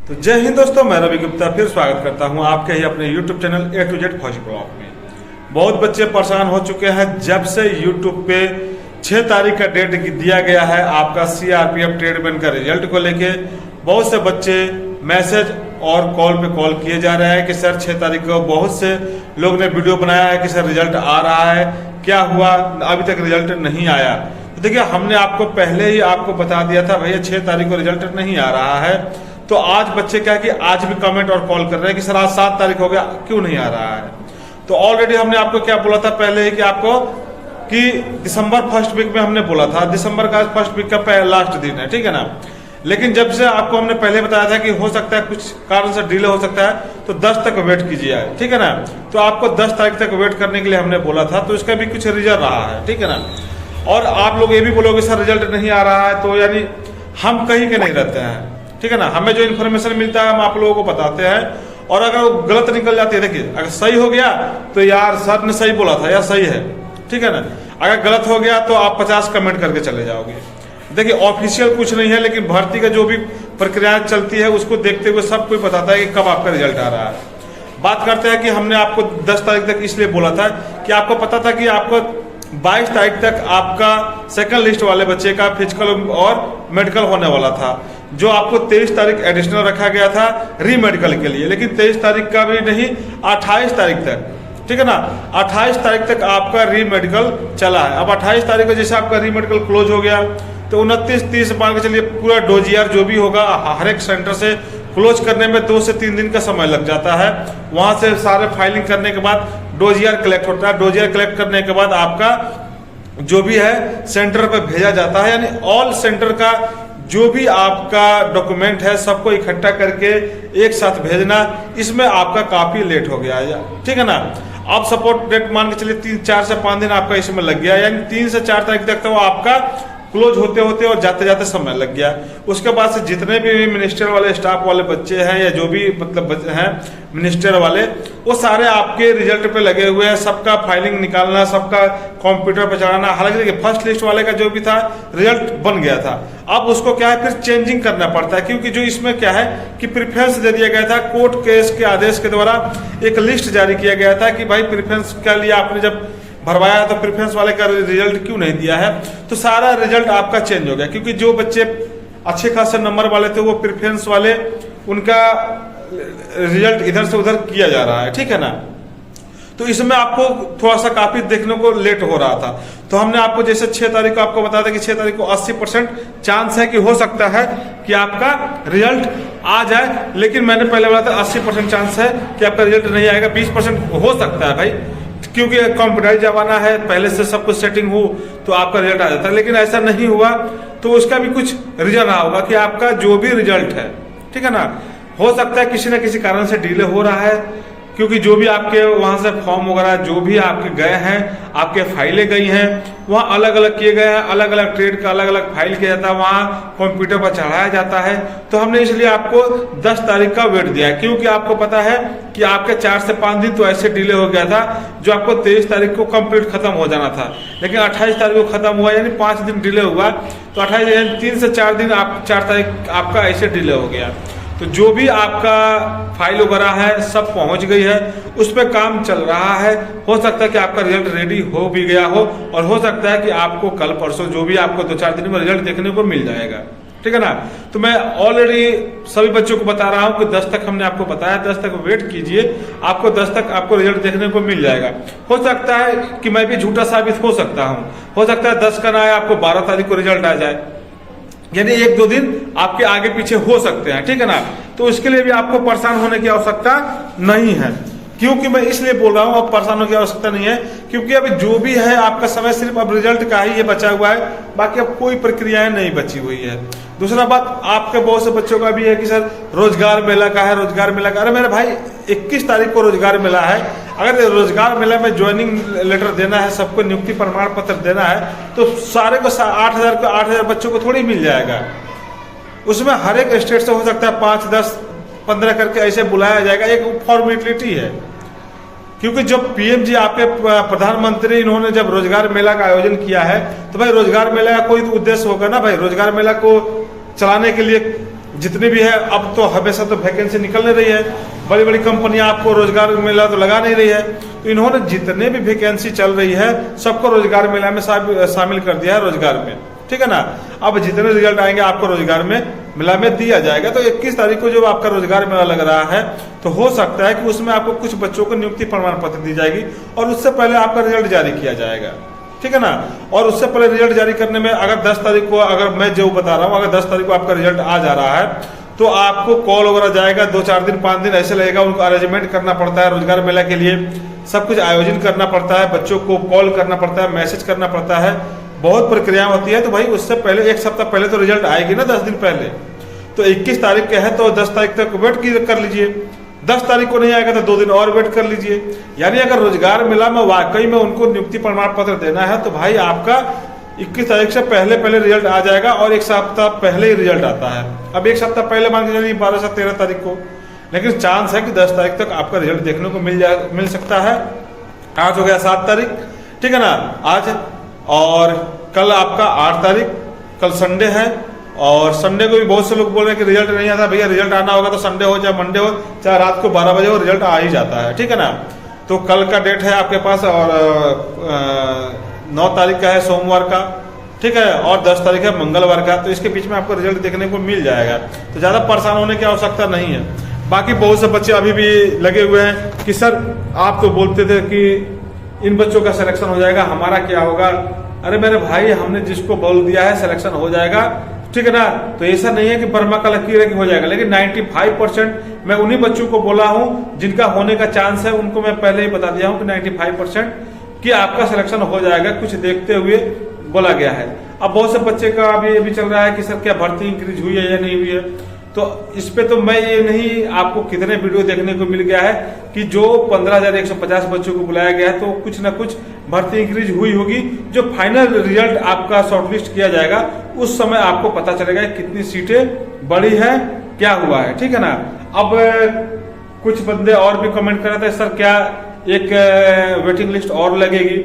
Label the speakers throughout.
Speaker 1: तो जय हिंद दोस्तों, मैं रवि गुप्ता फिर स्वागत करता हूं आपके ही अपने YouTube channel A to Z फौजी ब्लॉग में। बहुत बच्चे परेशान हो चुके हैं जब से YouTube पे 6 तारीख का डेट दिया गया है आपका CRPF ट्रेडमैन का रिजल्ट को लेके। बहुत से बच्चे मैसेज और कॉल पे कॉल किए जा रहे हैं कि सर 6 तारीख को बहुत से लोग ने वीडियो बनाया है कि सर रिजल्ट आ रहा है, क्या हुआ, अभी तक रिजल्ट नहीं आया। तो देखिए, हमने आपको पहले ही आपको बता दिया था भैया 6 तारीख को रिजल्ट नहीं आ रहा है। तो आज बच्चे क्या कि आज भी कमेंट और कॉल कर रहे हैं कि सर आज 7 तारीख हो गया, क्यों नहीं आ रहा है। तो ऑलरेडी हमने आपको क्या बोला था पहले ही कि आपको कि दिसंबर फर्स्ट वीक में हमने बोला था, दिसंबर का फर्स्ट वीक का लास्ट दिन है, ठीक है ना। लेकिन जब से आपको हमने पहले बताया था कि हो सकता है कुछ कारण से डिले हो सकता है, तो 10 तक वेट कीजिए, ठीक है ना। तो आपको 10 तारीख तक वेट करने के लिए हमने बोला था, तो इसका भी कुछ रीजन रहा है, ठीक है ना। और आप लोग ये भी बोलोगे सर रिजल्ट नहीं आ रहा है, तो यानी हम कहीं के नहीं रहते हैं, ठीक है ना। हमें जो इन्फॉर्मेशन मिलता है हम आप लोगों को बताते हैं, और अगर वो गलत निकल जाती है, देखिए अगर सही हो गया तो यार सर ने सही बोला था, यार सही है, ठीक है ना। अगर गलत हो गया तो आप 50 कमेंट करके चले जाओगे। देखिए ऑफिशियल कुछ नहीं है, लेकिन भर्ती का जो भी प्रक्रिया चलती है उसको देखते हुए सब कोई बताता है कि कब आपका रिजल्ट आ रहा है। बात करते हैं कि हमने आपको 10 तारीख तक इसलिए बोला था कि आपको पता था कि आपको 22 तारीख तक आपका सेकंड लिस्ट वाले बच्चे का फिजिकल और मेडिकल होने वाला था, जो आपको 23 तारीख एडिशनल रखा गया था री मेडिकल के लिए। लेकिन 23 तारीख का भी नहीं, 28 तारीख तक, ठीक है ना। 28 तारीख तक आपका री मेडिकल चला है। अब 28 तारीख को जैसे आपका री मेडिकल क्लोज हो गया, तो 29-30 मान के चलिए पूरा डोजियर जो भी होगा हर एक सेंटर से क्लोज करने में 2 से 3 दिन का समय लग जाता है। वहां से सारे फाइलिंग करने के बाद डोजियर कलेक्ट होता है। डोजियर कलेक्ट करने के बाद आपका जो भी है सेंटर पर भेजा जाता है, यानी ऑल सेंटर का जो भी आपका डॉक्यूमेंट है सबको इकट्ठा करके एक साथ भेजना। इसमें आपका काफी लेट हो गया है, ठीक है ना। अब सपोर्ट डेट मान के चलिए 4 से 5 दिन आपका इसमें लग गया, यानी 3 से 4 तारीख तक तो आपका क्लोज होते होते और जाते जाते समय लग गया। उसके बाद से जितने भी मिनिस्टर वाले स्टाफ वाले बच्चे हैं या जो भी मतलब हैं मिनिस्टर वाले, वो सारे आपके रिजल्ट पे लगे हुए हैं। सबका फाइलिंग निकालना, सबका कंप्यूटर पे चढ़ाना। हालांकि देखिए फर्स्ट लिस्ट वाले का जो भी था रिजल्ट बन गया था, अब उसको क्या है फिर चेंजिंग करना पड़ता है, क्योंकि जो इसमें क्या है कि प्रेफरेंस दे दिया गया था। कोर्ट केस के आदेश के द्वारा एक लिस्ट जारी किया गया था कि भाई प्रेफरेंस के लिए आपने जब भरवाया है तो प्रेफरेंस वाले का रिजल्ट क्यों नहीं दिया है। तो सारा रिजल्ट आपका चेंज हो गया, क्योंकि जो बच्चे अच्छे खासे नंबर वाले थे वो प्रेफरेंस वाले उनका रिजल्ट इधर से उधर किया जा रहा है, ठीक है ना। तो इसमें आपको थोड़ा सा काफी देखने को लेट हो रहा था। तो हमने आपको जैसे 6 तारीख को आपको बताया था कि 6 तारीख को 80% चांस है कि हो सकता है कि आपका रिजल्ट आ जाए। लेकिन मैंने पहले बोला था 80% चांस है कि आपका रिजल्ट नहीं आएगा, 20% हो सकता है भाई, क्योंकि कंप्यूटराइज जमाना है, पहले से सब कुछ सेटिंग हो तो आपका रिजल्ट आ जाता है। लेकिन ऐसा नहीं हुआ, तो उसका भी कुछ रीजन रहा होगा कि आपका जो भी रिजल्ट है, ठीक है ना, हो सकता है किसी न किसी कारण से डिले हो रहा है। क्योंकि जो भी आपके वहां से फॉर्म वगैरह जो भी आपके गए हैं, आपके फाइलें गई हैं, वहाँ अलग अलग किए गए हैं, अलग अलग ट्रेड का अलग अलग फाइल किया जाता है, वहाँ कंप्यूटर पर चढ़ाया जाता है। तो हमने इसलिए आपको 10 तारीख का वेट दिया है, क्योंकि आपको पता है कि आपके 4 से 5 दिन तो ऐसे डिले हो गया था, जो आपको 23 तारीख को कंप्लीट खत्म हो जाना था, लेकिन 28 तारीख को खत्म हुआ, यानी 5 दिन डिले हुआ। तो 28 3 से 4 दिन 4 तारीख आपका ऐसे डिले हो गया। तो जो भी आपका फाइल वगैरह है सब पहुंच गई है, उस पर काम चल रहा है। हो सकता है कि आपका रिजल्ट रेडी हो भी गया हो, और हो सकता है कि आपको कल परसों जो भी आपको 2-4 दिन में रिजल्ट देखने को मिल जाएगा, ठीक है ना। तो मैं ऑलरेडी सभी बच्चों को बता रहा हूं कि 10 तक हमने आपको बताया, 10 तक वेट कीजिए, आपको 10 तक आपको रिजल्ट देखने को मिल जाएगा। हो सकता है कि मैं भी झूठा साबित हो सकता हूँ, हो सकता है 10 का ना आए, आपको 12 तारीख को रिजल्ट आ जाए, यानी 1-2 दिन आपके आगे पीछे हो सकते हैं, ठीक है ना। तो उसके लिए भी आपको परेशान होने की आवश्यकता नहीं है। क्योंकि मैं इसलिए बोल रहा हूँ अब परेशान होने की आवश्यकता नहीं है, क्योंकि अभी जो भी है आपका समय सिर्फ अब रिजल्ट का ही ये बचा हुआ है, बाकी अब कोई प्रक्रियाएं नहीं बची हुई है। दूसरा बात, आपके बहुत से बच्चों का भी है कि सर रोजगार मेला का है, रोजगार मेला का। अरे मेरे भाई 21 तारीख को रोजगार मेला है। अगर रोजगार मेला में ज्वाइनिंग लेटर देना है, सबको नियुक्ति प्रमाण पत्र देना है, तो सारे को 8,000 बच्चों को थोड़ी मिल जाएगा। उसमें हर एक स्टेट से हो सकता है 5, 10, 15 करके ऐसे बुलाया जाएगा, एक फॉर्मेलिटी है। क्योंकि जब पीएम जी आपके प्रधानमंत्री इन्होंने जब रोजगार मेला का आयोजन किया है, तो भाई रोजगार मेला का कोई उद्देश्य होगा ना भाई। रोजगार मेला को चलाने के लिए जितनी भी है, अब तो हमेशा तो वैकेंसी निकल नहीं रही है, बड़ी बड़ी कंपनियां आपको रोजगार मेला तो लगा नहीं रही है, तो इन्होंने जितने भी वैकेंसी चल रही है सबको रोजगार मेला में शामिल कर दिया है, रोजगार में, ठीक है ना। अब जितने रिजल्ट आएंगे आपको रोजगार में मेला में दिया जाएगा। तो 21 तारीख को जो आपका रोजगार मेला लग रहा है, तो हो सकता है कि उसमें आपको कुछ बच्चों को नियुक्ति प्रमाण पत्र दी जाएगी और उससे पहले आपका रिजल्ट जारी किया जाएगा, ठीक है ना। और उससे पहले रिजल्ट जारी करने में अगर 10 तारीख को, अगर मैं जो बता रहा हूँ, अगर 10 तारीख को आपका रिजल्ट आ जा रहा है तो आपको कॉल वगैरह जाएगा, 2-4 दिन 5 दिन ऐसे लगेगा, उनको अरेंजमेंट करना पड़ता है रोजगार मेला के लिए, सब कुछ आयोजन करना पड़ता है, बच्चों को कॉल करना पड़ता है, मैसेज करना पड़ता है, बहुत प्रक्रिया होती है। तो भाई उससे पहले 1 सप्ताह पहले तो रिजल्ट आएगी ना, 10 दिन पहले। तो 21 तारीख के है तो 10 तारीख तक वेट कर लीजिए, 10 तारीख को नहीं आएगा तो 2 दिन और वेट कर लीजिए। यानी अगर रोजगार मेला में वाकई में उनको नियुक्ति प्रमाण पत्र देना है तो भाई आपका 21 तारीख से पहले रिजल्ट आ जाएगा और 1 सप्ताह पहले ही रिजल्ट आता है। अब 1 सप्ताह पहले मान के चलिए 12 से 13 तारीख को, लेकिन चांस है कि 10 तारीख तक आपका रिजल्ट देखने को मिल सकता है। आज हो गया 7 तारीख, ठीक है ना, आज, और कल आपका 8 तारीख, कल संडे है, और संडे को भी बहुत से लोग बोल रहे हैं कि रिजल्ट नहीं आता। भैया रिजल्ट आना होगा तो संडे हो चाहे मंडे हो चाहे रात को 12 बजे हो, रिजल्ट आ ही जाता है, ठीक है ना। तो कल का डेट है आपके पास, और 9 तारीख का है सोमवार का, ठीक है, और 10 तारीख है मंगलवार का। तो इसके बीच में आपको रिजल्ट देखने को मिल जाएगा, तो ज्यादा परेशान होने की आवश्यकता नहीं है। बाकी बहुत से बच्चे अभी भी लगे हुए हैं कि सर आप तो बोलते थे कि इन बच्चों का सिलेक्शन हो जाएगा, हमारा क्या होगा। अरे मेरे भाई, हमने जिसको बोल दिया है सिलेक्शन हो जाएगा, ठीक है ना, तो ऐसा नहीं है कि बर्मा का लकीर है कि हो जाएगा, लेकिन 95% मैं उन्हीं बच्चों को बोला हूं जिनका होने का चांस है, उनको मैं पहले ही बता दिया हूं कि 95% कि आपका सिलेक्शन हो जाएगा, कुछ देखते हुए बोला गया है। अब बहुत से बच्चे का अभी चल रहा है कि सर क्या भर्ती इंक्रीज हुई है या नहीं हुई है, तो इस पे तो मैं ये नहीं, आपको कितने वीडियो देखने को मिल गया है कि जो 15,150 बच्चों को बुलाया गया है तो कुछ ना कुछ भर्ती इंक्रीज हुई होगी। जो फाइनल रिजल्ट आपका शॉर्टलिस्ट किया जाएगा उस समय आपको पता चलेगा कितनी सीटें बढ़ी है, क्या हुआ है, ठीक है ना। अब कुछ बंदे और भी कमेंट कर रहे थे सर क्या एक वेटिंग लिस्ट और लगेगी।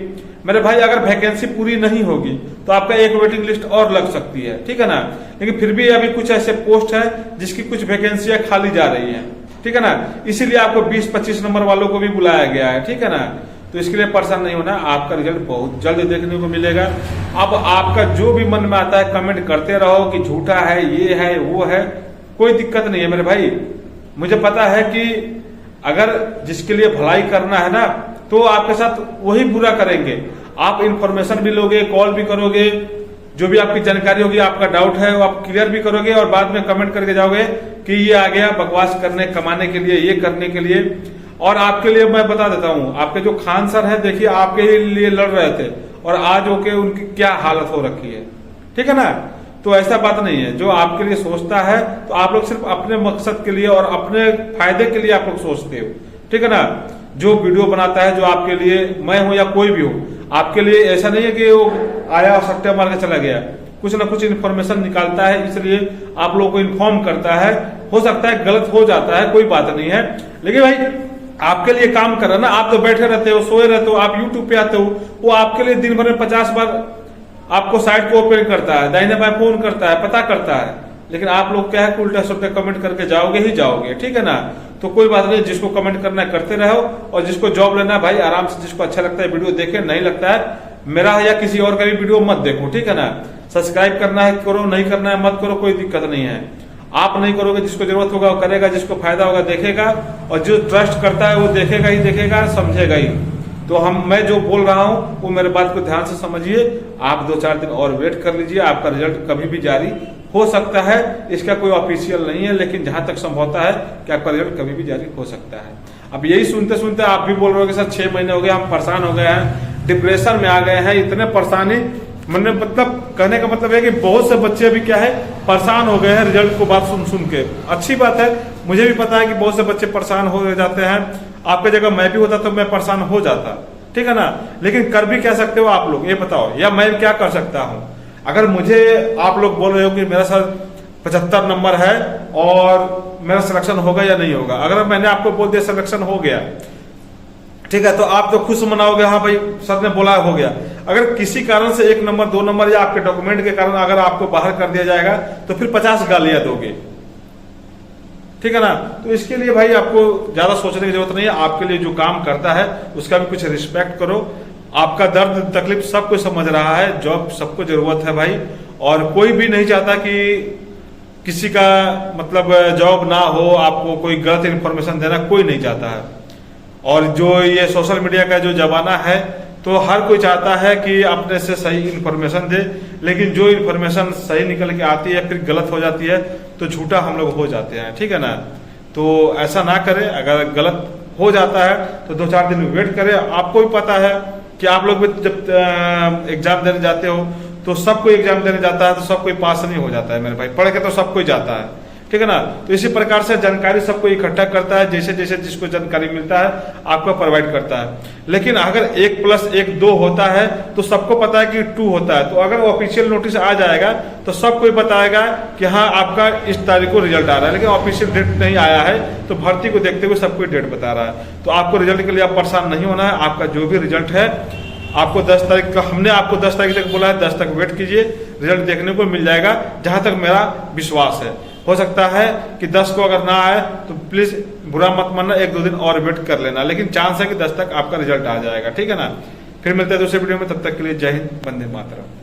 Speaker 1: मेरे भाई, अगर वैकेंसी पूरी नहीं होगी तो आपका एक वेटिंग लिस्ट और लग सकती है, ठीक है ना, लेकिन फिर भी अभी कुछ ऐसे पोस्ट है जिसकी कुछ वैकेंसियां खाली जा रही हैं, ठीक है ना, इसीलिए आपको 20-25 नंबर वालों को भी बुलाया गया है, ठीक है ना। तो इसके लिए परेशान नहीं होना, आपका रिजल्ट बहुत जल्द देखने को मिलेगा। अब आपका जो भी मन में आता है कमेंट करते रहो कि झूठा है, ये है, वो है, कोई दिक्कत नहीं है मेरे भाई। मुझे पता है कि अगर जिसके लिए भलाई करना है ना तो आपके साथ वही बुरा करेंगे। आप इंफॉर्मेशन भी लोगे, कॉल भी करोगे, जो भी आपकी जानकारी होगी, आपका डाउट है वो आप क्लियर भी करोगे, और बाद में कमेंट करके जाओगे कि ये आ गया बकवास करने, कमाने के लिए, ये करने के लिए। और आपके लिए मैं बता देता हूं, आपके जो खान सर है, देखिए आपके लिए लड़ रहे थे और आज होके उनकी क्या हालत हो रखी है, ठीक है ना। तो ऐसा बात नहीं है, जो आपके लिए सोचता है तो आप लोग सिर्फ अपने मकसद के लिए और अपने फायदे के लिए आप लोग सोचते हो, ठीक है ना। जो वीडियो बनाता है, जो आपके लिए, मैं हूं या कोई भी हो, आपके लिए ऐसा नहीं है कि वो आया और सट्टे मार के चला गया, कुछ ना कुछ इन्फॉर्मेशन निकालता है, इसलिए आप लोगों को इन्फॉर्म करता है। हो सकता है गलत हो जाता है, कोई बात नहीं है, लेकिन भाई आपके लिए काम कर रहा है ना। आप तो बैठे रहते हो, सोए रहते हो, आप यूट्यूब पे आते हो, वो आपके लिए दिन भर में 50 बार आपको साइट को ओपन करता है, दाहिने बाएं फोन करता है, पता करता है, लेकिन आप लोग क्या है उल्टा सुल्टा कमेंट करके जाओगे ही जाओगे, ठीक है ना। तो कोई बात नहीं, जिसको कमेंट करना है करते रहो, और जिसको जॉब लेना है भाई आराम से, जिसको अच्छा लगता है वीडियो देखे, नहीं लगता है मेरा या किसी और का भी वीडियो मत देखो, ठीक है ना। सब्सक्राइब करना है करो, नहीं करना है मत करो, कोई दिक्कत नहीं है। आप नहीं करोगे, जिसको जरूरत होगा वो करेगा, जिसको फायदा होगा देखेगा, और जो ट्रस्ट करता है वो देखेगा ही देखेगा, समझेगा ही। तो मैं जो बोल रहा हूं वो मेरे बात को ध्यान से समझिए। आप 2-4 दिन और वेट कर लीजिए, आपका रिजल्ट कभी भी जारी हो सकता है, इसका कोई ऑफिशियल नहीं है, लेकिन जहां तक संभवता है कि आपका रिजल्ट कभी भी जारी हो सकता है। अब यही सुनते सुनते आप भी बोल रहे हो कि सर 6 महीने हो गए, हम परेशान हो गए हैं, डिप्रेशन में आ गए हैं, इतने परेशानी, मैंने मतलब कहने का मतलब है कि बहुत से बच्चे भी क्या है परेशान हो गए हैं रिजल्ट को बात सुन के। अच्छी बात है, मुझे भी पता है कि बहुत से बच्चे परेशान हो जाते हैं, आपके जगह मैं भी होता तो मैं परेशान हो जाता, ठीक है ना। लेकिन कर भी क्या सकते हो आप लोग, ये बताओ, या मैं क्या कर सकता हूं। अगर मुझे आप लोग बोल रहे हो कि मेरा सर 75 नंबर है और मेरा सिलेक्शन होगा या नहीं होगा, अगर मैंने आपको बोल दिया सिलेक्शन हो गया, ठीक है, तो आप तो खुश मनाओगे, हाँ भाई सर ने बोला हो गया। अगर किसी कारण से 1 नंबर 2 नंबर या आपके डॉक्यूमेंट के कारण अगर आपको बाहर कर दिया जाएगा तो फिर 50 गालियां दोगे, ठीक है ना। तो इसके लिए भाई आपको ज्यादा सोचने की जरूरत नहीं है, आपके लिए जो काम करता है उसका भी कुछ रिस्पेक्ट करो। आपका दर्द तकलीफ सब कोई समझ रहा है, जॉब सबको जरूरत है भाई, और कोई भी नहीं चाहता कि किसी का मतलब जॉब ना हो, आपको कोई गलत इन्फॉर्मेशन देना कोई नहीं चाहता है। और जो ये सोशल मीडिया का जो जमाना है तो हर कोई चाहता है कि अपने से सही इन्फॉर्मेशन दे, लेकिन जो इन्फॉर्मेशन सही निकल के आती है फिर गलत हो जाती है तो झूठा हम लोग हो जाते हैं, ठीक है ना। तो ऐसा ना करें, अगर गलत हो जाता है तो 2-4 दिन वेट करें। आपको भी पता है कि आप लोग भी जब एग्जाम देने जाते हो तो सब कोई एग्जाम देने जाता है तो सब कोई पास नहीं हो जाता है मेरे भाई, पढ़ के तो सब कोई जाता है, ठीक है ना। तो इसी प्रकार से जानकारी सबको इकट्ठा करता है, जैसे जैसे जिसको जानकारी मिलता है आपको प्रोवाइड करता है। लेकिन अगर 1+1 2 होता है तो सबको पता है कि 2 होता है, तो अगर ऑफिशियल नोटिस आ जाएगा तो सब कोई बताएगा कि हाँ आपका इस तारीख को रिजल्ट आ रहा है, लेकिन ऑफिशियल डेट नहीं आया है तो भर्ती को देखते हुए सब कोई डेट बता रहा है। तो आपको रिजल्ट के लिए आप परेशान नहीं होना है। आपका जो भी रिजल्ट है आपको 10 तारीख का, हमने आपको 10 तारीख तक बोला है, 10 तक वेट कीजिए, रिजल्ट देखने को मिल जाएगा, जहां तक मेरा विश्वास है। हो सकता है कि 10 को अगर ना आए तो प्लीज बुरा मत मानना, 1-2 दिन और वेट कर लेना, लेकिन चांस है कि 10 तक आपका रिजल्ट आ जाएगा, ठीक है ना। फिर मिलते हैं दूसरे वीडियो में, तब तक के लिए जय हिंद, वंदे मातरम।